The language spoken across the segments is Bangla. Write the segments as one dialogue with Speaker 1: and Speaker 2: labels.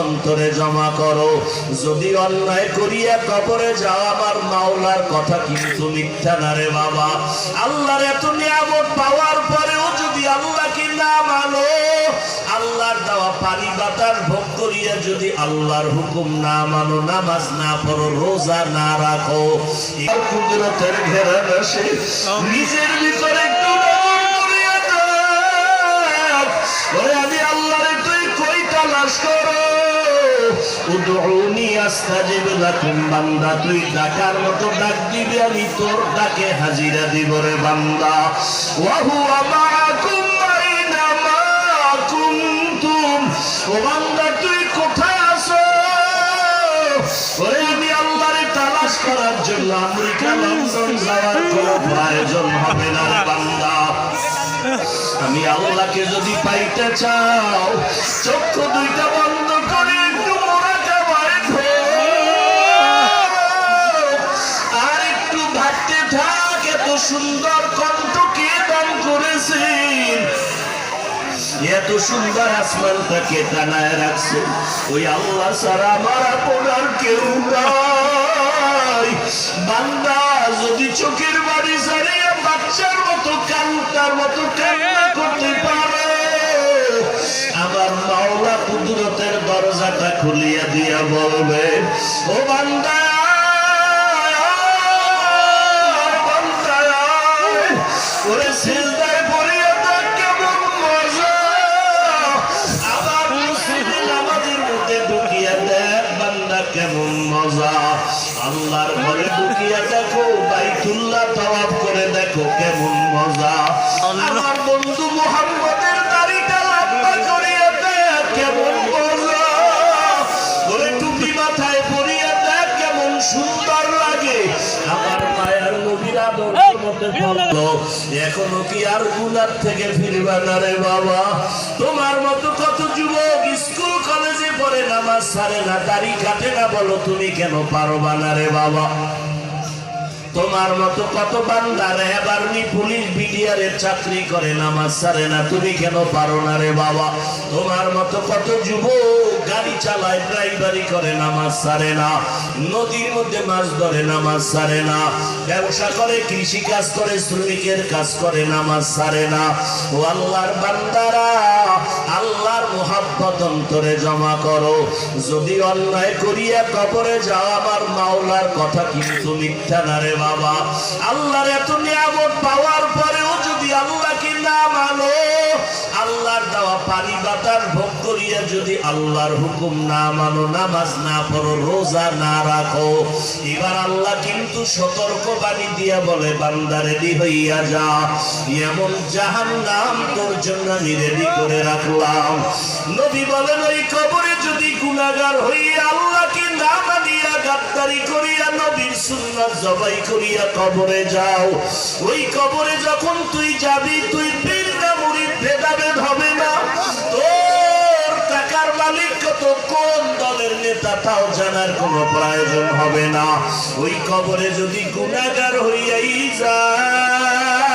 Speaker 1: অন্তরে জমা করো। যদি অন্যায় করিয়া কবরে যাও আমার মাওলার কথা কিন্তু মিথ্যা না রে বাবা। আল্লাহর এত নিয়ামত পাওয়ার পরেও যদি আল্লাহকে না মানো, আল্লাহর দেওয়া পানি বাতাস ভোগ করিয়া যদি আল্লাহর হুকুম না মানো, নামাজ না পড়ো, রোজা না রাখো, আর কুদরতের ঘেরান আসে নিজের ভিতরে একটু আমি আল্লাহরে তুই কই তালাশ করো। উদউনি আস্তাজিব লাকুম, বান্দা তুই ডাকার মতো ডাক দিবি, আমি তোর ডাকে হাজিরা দিব রে বান্দা। ওয়া হুয়া মাআকুম আইনামা কুনতুম, ও বান্দা তুই কোথায় আছো? ওরে আমি আল্লাহরে তালাশ করার জন্য আমেরিকা লন্ডন যাওয়ার কোনো প্রয়োজন হবে না রে বান্দা। আমি আল্লাহকে যদি পাইতে চাও, চক্ষু দুইটা বন্ধ করে একটু মুরাকাবায় আর একটু ভাবতে থাক, এত সুন্দর কণ্ঠ কে দান করেছেন, এত সুন্দর আসমানটাকে টানায় রাখছে, ওই আল্লাহ ছাড়া আমার আপনার কেউ নাই। বান্দা যদি চোখের বাড়ি ছাড়িয়ে বাচ্চার মতো কান্নার মতো কান্না করতে পারে, আমার মাওলা কুদরতের দরজাটা খুলিয়া দিয়া বলবে, ও বান্দা ওরে সিজদায় পড়িয়া দেখ কেমন মজা, আবার মসজিদে নামাজের মধ্যে ঢুকিয়া দেখ বান্দা কেমন মজা, আল্লাহর ঘরে ঢুকিয়া দেখো, বাইতুল্লাহ তাওয়াফ করে দেখো কেমন মজা, আমার বন্ধু মুহাম্মদের দাড়িটা লম্বা করিয়া দেখ কেমন মজা, ওরে টুপি মাথায় পরিয়া দেখ কেমন সুন্দর লাগে, আমার মায়ের নবীর আদর্শ মতে চলো। এখনো কি আর গুনার থেকে ফিরবা না রে বাবা? তোমার মতো কত যুবক স্কুল কলেজে পড়ে নামাজ ছাড়ে না, দাড়ি কাটে না, বলো তুমি কেন পারবা না রে বাবা? তোমার মতো কত বান্দা র্যাব আর্মি পুলিশ বিডিআরের চাকরি করে নামাজ ছাড়ে না, তুমি কেন পারো না রে বাবা? তোমার মতো কত যুবক গাড়ি চালায়, ড্রাইভারি করে, নামাজ ছাড়ে না, নদীর মধ্যে মাছ ধরে, নামাজ ছাড়ে না, ব্যবসা করে, কৃষি কাজ করে, শ্রমিকের কাজ করে, নামাজ ছাড়ে না। ও আল্লাহর বান্দারা, আল্লাহর মুহাব্বত অন্তরে জমা করো। যদি অন্যায় করিয়া কবরে যাও আমার মাওলার কথা কিন্তু মিথ্যা না রে বাবা। আল্লাহর এত নিয়ামত পাওয়ার পরেও যদি আল্লাহকে না মানো, আল্লাহর দেওয়া পানি বাতাস ভোগ করিয়া যদি আল্লাহর হুকুম না মানো, নামাজ না পড়ো, রোজা না রাখো, এবার আল্লাহ কিন্তু সতর্ক বাণী দিয়া বলে, বান্দা রেডি হইয়া যা, এমন জাহান্নাম তোর জন্য আমি রেডি করে রাখলাম। নবী বলেন, ওই কবরে যদি গুনাহগার হইয়া আল্লাহকে না মানিয়া গাদ্দারি করিয়া নবীর সুন্নাত জবাই করিয়া কবরে যাও, ওই কবরে যখন তুই যাবি, তুই পীর না মুরিদ ভেদাভেদ হবে না, তোর টাকার মালিক কত, কোন দলের নেতা তাও জানার কোনো প্রয়োজন হবে না। ওই কবরে যদি গুনাহগার হইয়াই যাও,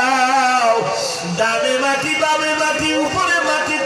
Speaker 1: ডানে মাটি বামে মাটি উপরে মাটি